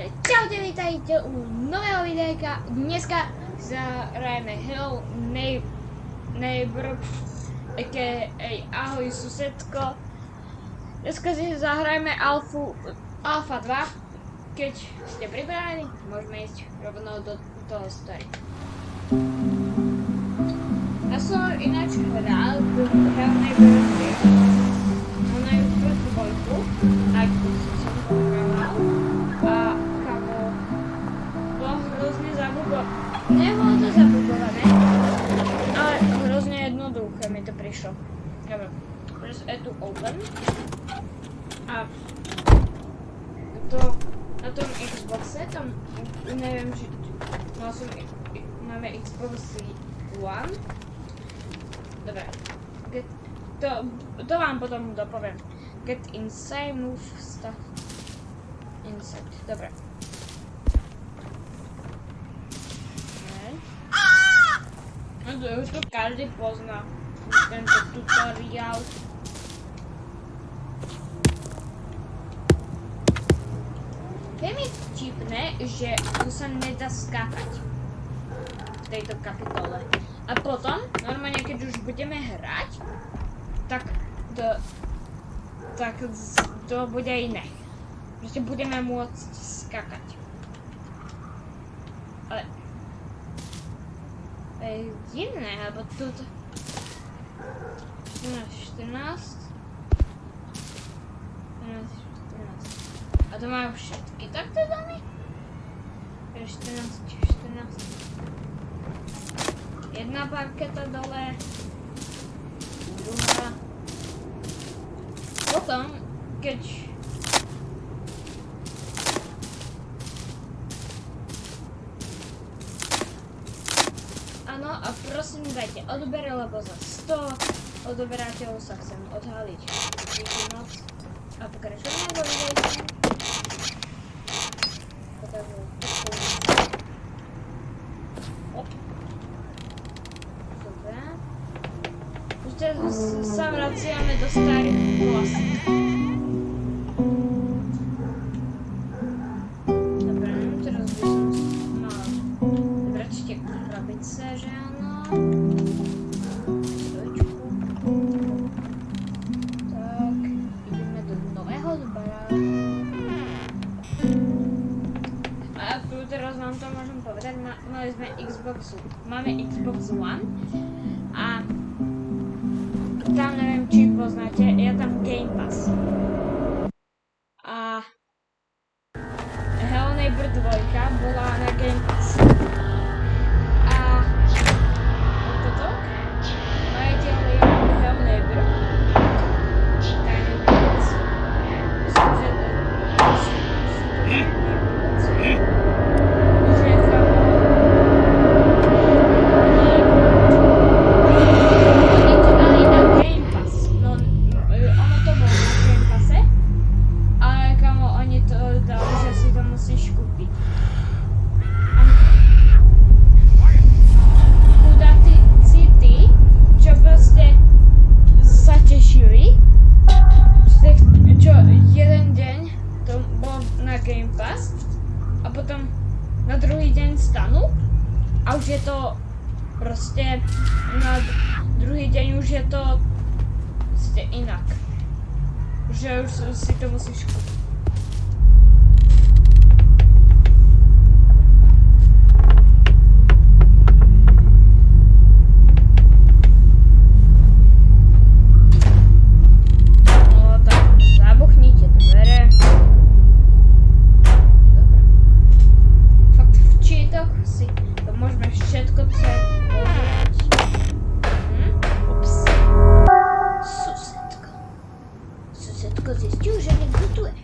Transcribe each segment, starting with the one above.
Čaute, vítajte u nového videjka. Dneska zahrajeme Hello Neighbor, a.k.a. ahoj susedko. Dneska si zahrajeme Alpha 2. Keď ste pripravení, môžeme ísť rovno do toho story. Ja som ináč hral v Hello Neighbor 3. Ona je v dvojku, tak som to hral. A kamo, bolo hrozne zabugované. Nebolo to zabugované, ale hrozne jednoduché mi to prišlo. Kamo, press E to open. A to na tom Xboxe, tam neviem, či máme Xbox One. Dobre, to vám potom dopoviem. Get inside, move stuff inside. Dobre. Už to každý pozná. Tento tutoriál. Je mi vtipné, že tu sa nedá skákať v tejto kapitole. A potom, normálne keď už budeme hrať, tak to bude iné. Proste budeme môcť skákať. Ale to je divné, lebo tu 14. A to majú všetky takto domy? 14. Jedna parketa dole. Druhá. Potom, keď áno, a prosím dajte odber, lebo za 100 odoberateľov sa chcem odhaliť noc. A pokračujeme vo videjku. Dobre. Už teraz sa vraciame do starých vlastných. Dobre, teraz by som mal vybrať ešte krabice, že áno. Stojčku. Tak, ideme do nového zbara. A tu teraz vám to môžem povedať, máme Xbox One a tam neviem, či poznáte, je tam Game Pass. A Hello Neighbor 2 bola na Game Pass. A toto, majiteľ je Hello Neighbor. Tajný vec. Myslím, že Game Pass a potom na druhý deň stanú a už je to proste na druhý deň už je to proste inak, že už si to musíš kúpiť. Susedko zistil, že niekto tu je.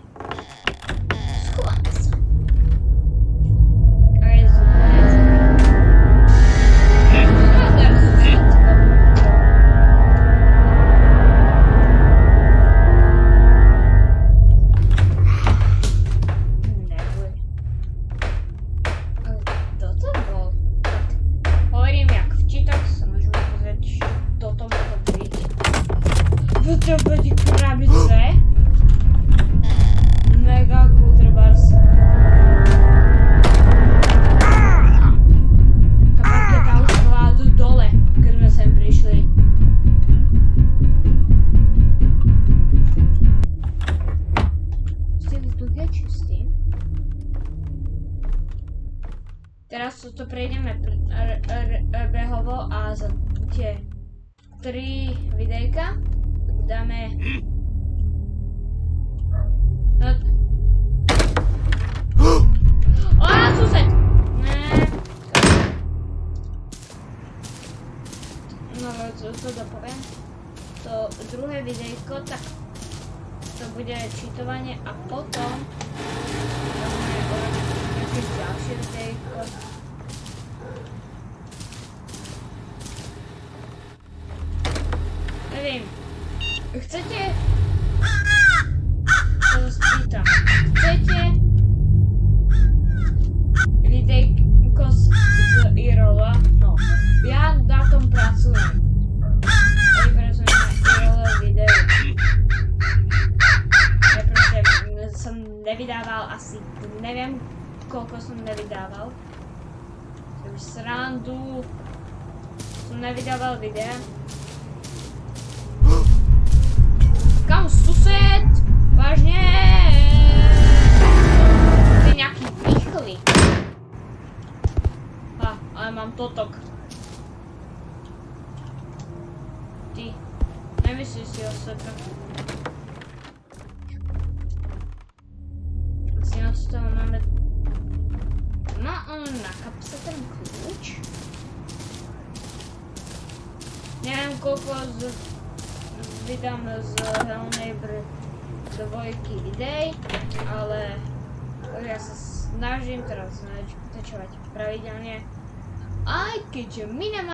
Teraz to prejdeme behovo a za tie 3 videjka dáme... No... Sused! Ne. No, to dopoviem. To druhé videjko, tak to bude čítovanie a potom dáme nejaké ďalšie videjko. Neviem. Chcete? To spýtam. Chcete videjko z Irola? No. Ja na tom pracujem. Ja pracujem na Irola videu. Ja proste som nevydával asi, neviem koľko som nevydával. Som srandu. Som nevydával videa. Kam sused? Vážne? Ty nejaký rýchly. Ale mám totok. Ty, nemyslíš si o sebe. Asi z toho máme... No, na kapse ten kľúč. Neviem koľko vydám z Helneighbor 2 videí, ale ja sa snažím teraz natáčať pravidelne, aj keďže my nemáme